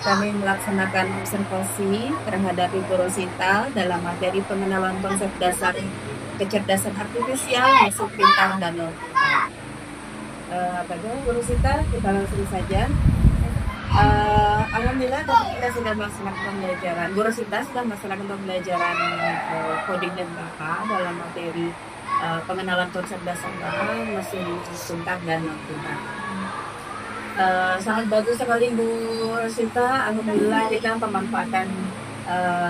kami melaksanakan observasi terhadap Ibu Rosita dalam materi pengenalan konsep dasar kecerdasan artifisial, mesin pintar, dan non pintar. Baiklah Bu Rosita, kita langsung saja. Alhamdulillah kita sudah melaksanakan pembelajaran. Bu Rosita sudah melaksanakan pembelajaran coding dan Baha dalam materi pengenalan konsep dasar Baha, mesin pintar, dan non pintar. Sangat bagus sekali Bu Rosita. Alhamdulillah kita pemanfaatan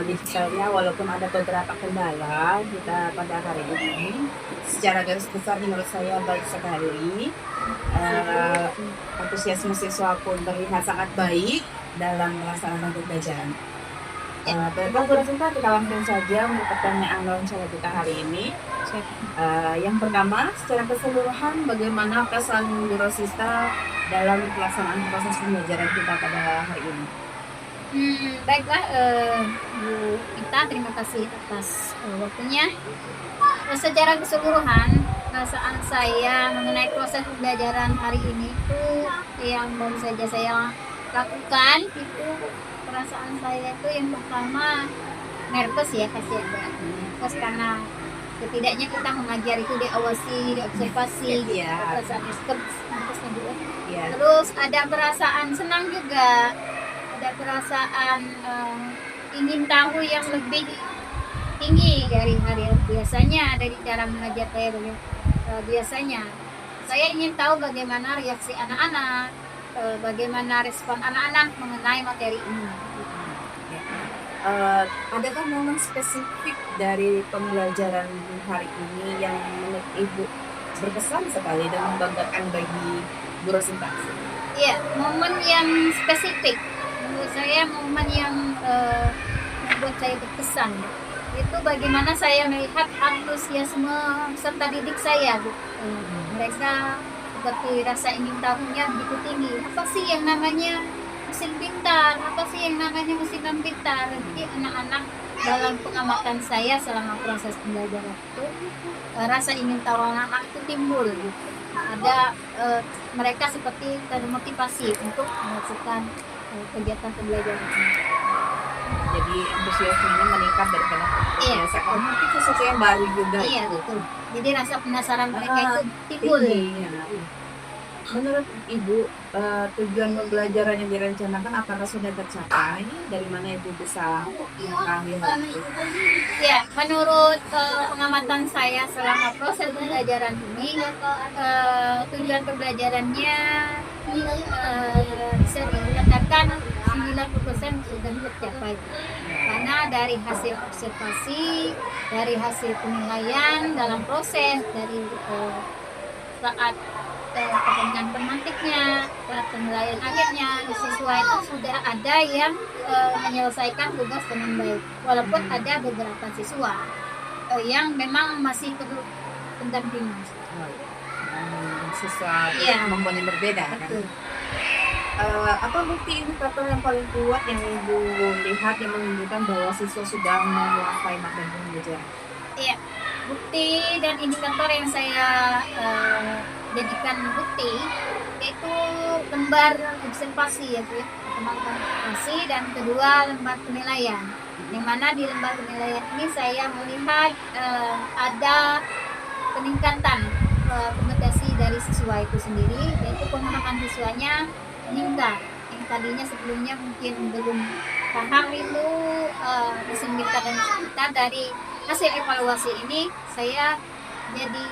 digitalnya walaupun ada beberapa kendala kita pada hari ini. Secara garis besar menurut saya baik sekali. Antusiasme siswa pun terlihat sangat baik dalam melaksanakan pembelajaran. Baiklah Bu Rosita, kita langsung saja untuk pertanyaan wawancara kita hari ini. Yang pertama, secara keseluruhan bagaimana kesan Bu Rosita dalam pelaksanaan proses pembelajaran kita pada hari ini? Baiklah Bu Ita, terima kasih atas waktunya. Secara keseluruhan perasaan saya mengenai proses pembelajaran hari ini itu yang baru saja saya lakukan itu perasaan saya itu yang pertama nervous ya, kasihan banget nervous karena setidaknya kita mengajar itu diawasi, diobservasi, perasaan nervousnya dulu. Terus ada perasaan senang juga, ada perasaan ingin tahu yang lebih tinggi dari hari biasanya dari cara mengajar saya biasanya. Saya ingin tahu bagaimana reaksi anak-anak, bagaimana respon anak-anak mengenai materi ini. Adakah momen spesifik dari pembelajaran hari ini yang menurut Ibu berkesan sekali dan membanggakan bagi Bu Rosita? Iya, momen yang spesifik menurut saya, momen yang membuat saya berkesan itu bagaimana saya melihat antusiasme peserta didik saya. Mereka seperti rasa ingin tahunya begitu tinggi. Apa sih yang namanya mesin pintar? Apa sih yang namanya mesin non pintar? Jadi anak-anak dalam pengamatan saya selama proses pembelajaran itu rasa ingin tahu anak-anak itu timbul. Ada mereka seperti termotivasi untuk melakukan kegiatan pembelajaran ini. Jadi antusiasmenya meningkat daripada biasa. Mungkin sesuatu yang baru juga. Iya, betul. Jadi rasa penasaran mereka itu timbul. Menurut Ibu, tujuan pembelajaran yang direncanakan apakah sudah tercapai? Dari mana Ibu bisa mengetahui hal itu? Ya, menurut pengamatan saya selama proses pembelajaran ini, tujuan pembelajarannya bisa dikatakan 90% sudah tercapai. Karena dari hasil observasi, dari hasil penilaian dalam proses, dari saat pertanyaan pemantiknya, penilaian akhirnya, siswa itu sudah ada yang menyelesaikan tugas dengan baik. Walaupun ada beberapa siswa yang memang masih perlu pendampingan. Siswa mempunyai berbeda kan? Apa bukti indikator yang paling kuat yang Ibu lihat yang menunjukkan bahwa siswa sudah menguasai materi pembelajaran? Iya, bukti dan indikator yang saya jadikan bukti yaitu lembar observasi ya Bu, lembar observasi, dan kedua lembar penilaian. Yang mana di lembar penilaian ini saya melihat ada peningkatan kompetensi dari siswa itu sendiri, yaitu pemahaman siswanya meningkat. Yang tadinya sebelumnya mungkin belum paham itu mesin pintar dan mesin pintar, dari hasil evaluasi ini saya jadi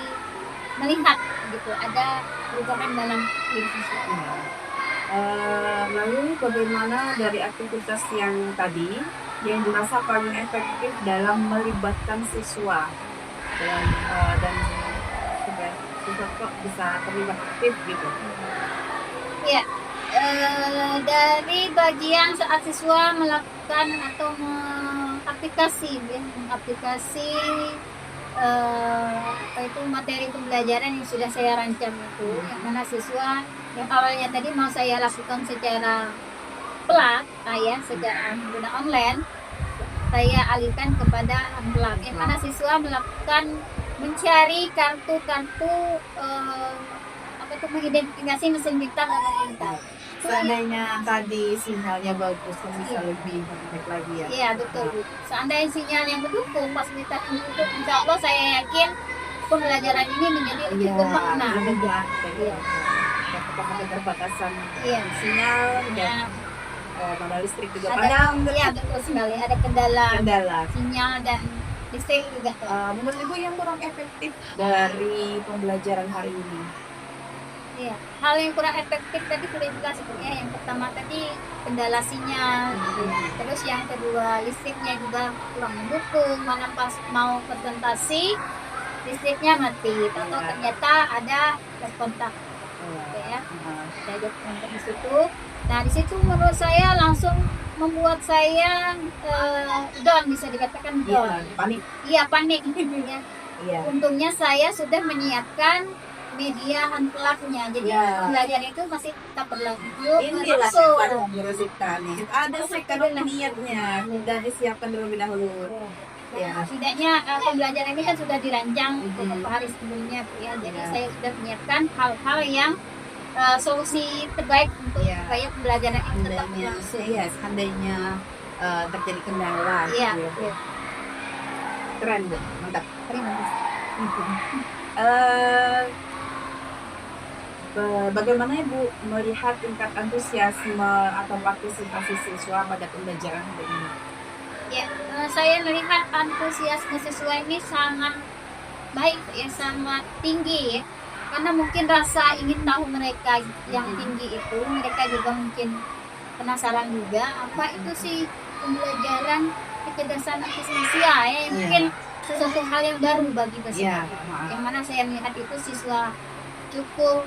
melihat gitu ada perubahan dalam diri siswa. Lalu bagaimana dari aktivitas yang tadi yang dirasa paling efektif dalam melibatkan siswa dan siswa kok bisa terlibat aktif gitu? Ya, dari bagian saat siswa melakukan atau mengaplikasi itu materi pembelajaran yang sudah saya rancang itu, yang mana siswa yang awalnya tadi mau saya lakukan secara plat, secara menggunakan online, saya alihkan kepada plat, yang mana siswa melakukan mencari kartu mengidentifikasi mesin pintar dan non pintar. Seandainya tadi sinyalnya bagus kan bisa Iya. lebih baik lagi ya. Iya betul. Seandainya sinyal yang mendukung, fasilitas yang mendukung, insya Allah saya yakin pembelajaran ini menjadi lebih Iya, bermakna. lebih baik. Iya. Apakah keterbatasan Iya. sinyal dan Ya, modal listrik juga ada, kadang iya betul sekali. Ada kendala kendala. sinyal dan listrik juga tuh. Menurut Ibu yang kurang efektif dari pembelajaran hari ini? Iya. Hal yang kurang efektif tadi sudah dikasih ya. Yang pertama tadi kendala sinyal. Terus yang kedua listriknya juga kurang mendukung. Mana pas mau presentasi listriknya mati. Atau ternyata ada kontak ya. Ada kontak di situ. Nah di situ menurut saya langsung membuat saya down, bisa dikatakan Iya, down. panik. Iya panik ya. Iya. Untungnya saya sudah menyiapkan media unplug-nya, jadi Ya. pembelajaran itu masih tetap berlanjut. Inilah langsung. yang harus kita nih. Ada sekadar niatnya dan disiapkan terlebih dahulu. Ya. Setidaknya pembelajaran ini kan sudah dirancang beberapa hari sebelumnya, Bu, ya. Jadi Ya. saya sudah menyiapkan hal-hal yang solusi terbaik untuk Ya. supaya pembelajaran ini tetap Seandainya, berlangsung. ya, seandainya terjadi kendala. Iya, gitu ya. iya. Keren Bu, mantap. Terima kasih. Eh, Bagaimana Ibu melihat tingkat antusiasme atau partisipasi siswa pada pembelajaran hari ini? Ya, saya melihat antusiasme siswa ini sangat baik ya, sangat tinggi ya. Karena mungkin rasa ingin tahu mereka yang tinggi itu, mereka juga mungkin penasaran juga apa itu sih pembelajaran kecerdasan artifisial ya, yang mungkin sesuatu hal yang baru bagi Iya. mereka. Yang mana saya melihat itu siswa cukup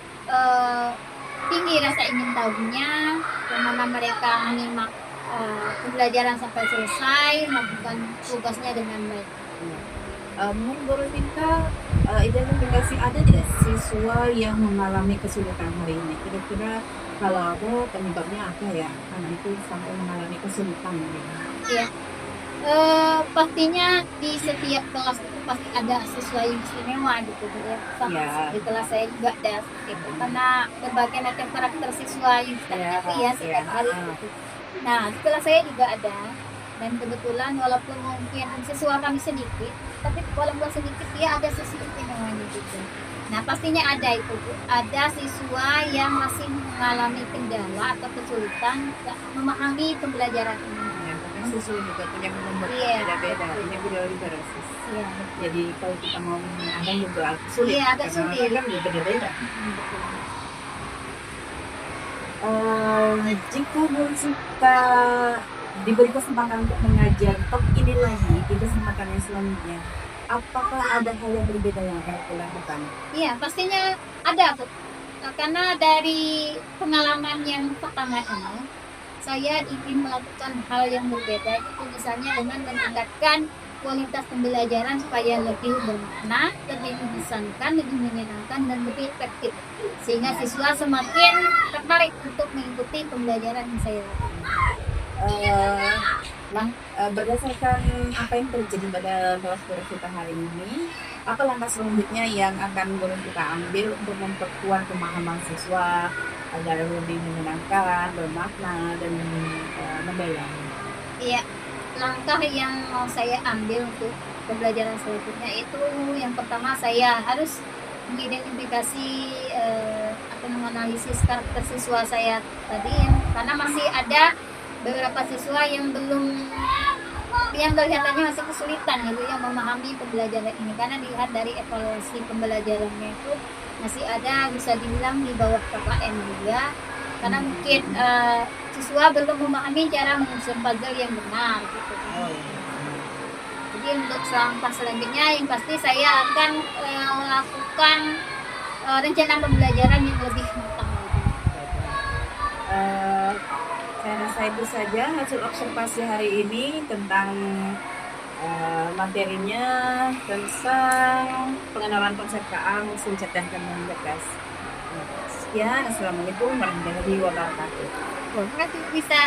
tinggi rasa ingin tahunya, yang mana mereka menyimak pembelajaran sampai selesai, melakukan tugasnya dengan baik. Menurut Bu Rosinta, identifikasi ada tidak siswa yang mengalami kesulitan hari ini? Kira-kira kalau ada penyebabnya apa ya? Karena itu sampai mengalami kesulitan. Iya. Pastinya di setiap kelas itu pasti ada siswa yang istimewa gitu ya. Sama Ya. di kelas saya juga ada seperti itu. Karena berbagai macam karakter siswa yang kita hadapi ya setiap hari. Nah, di kelas saya juga ada. Dan kebetulan walaupun mungkin siswa kami sedikit, tapi walaupun sedikit dia ada sisi istimewanya juga. Nah, pastinya ada itu, Bu. Ada siswa yang masih mengalami kendala atau kesulitan memahami pembelajaran ini. Siswa juga punya nomor Iya. beda-beda, punya beda-beda. Iya. Jadi kalau kita mau mengadang juga sulit. Iya, agak karena sulit. kan beda-beda. Betul. Jika Bu Rosinta diberi kesempatan untuk mengajar topik ini lagi di kesempatan yang selanjutnya, apakah ada hal yang berbeda yang akan dilakukan? Iya, pastinya ada, Bu. Karena dari pengalaman yang pertama ini, saya ingin melakukan hal yang berbeda, itu misalnya dengan meningkatkan kualitas pembelajaran supaya lebih bermakna, lebih mengesankan, lebih menyenangkan, dan lebih efektif. Sehingga siswa semakin tertarik untuk mengikuti pembelajaran yang saya lakukan. Berdasarkan apa yang terjadi pada kelas kita hari ini, apa langkah selanjutnya yang akan kita ambil untuk memperkuat pemahaman siswa agar lebih menyenangkan, bermakna, dan membayang? Iya, langkah yang mau saya ambil untuk pembelajaran selanjutnya itu yang pertama saya harus mengidentifikasi atau menganalisis karakter siswa saya tadi ya, karena masih ada beberapa siswa yang kelihatannya masih kesulitan gitu yang memahami pembelajaran ini, karena dilihat dari evaluasi pembelajarannya itu masih ada bisa dibilang di bawah KKM juga, karena mungkin siswa belum memahami cara menyusun puzzle yang benar gitu. Jadi untuk langkah selanjutnya yang pasti saya akan melakukan rencana pembelajaran yang lebih matang lagi. Saya rasa itu saja hasil observasi hari ini tentang materinya tentang pengenalan konsep KA musim cerdas dan cerdas. Sekian, assalamualaikum warahmatullahi wabarakatuh. Terima kasih bisa.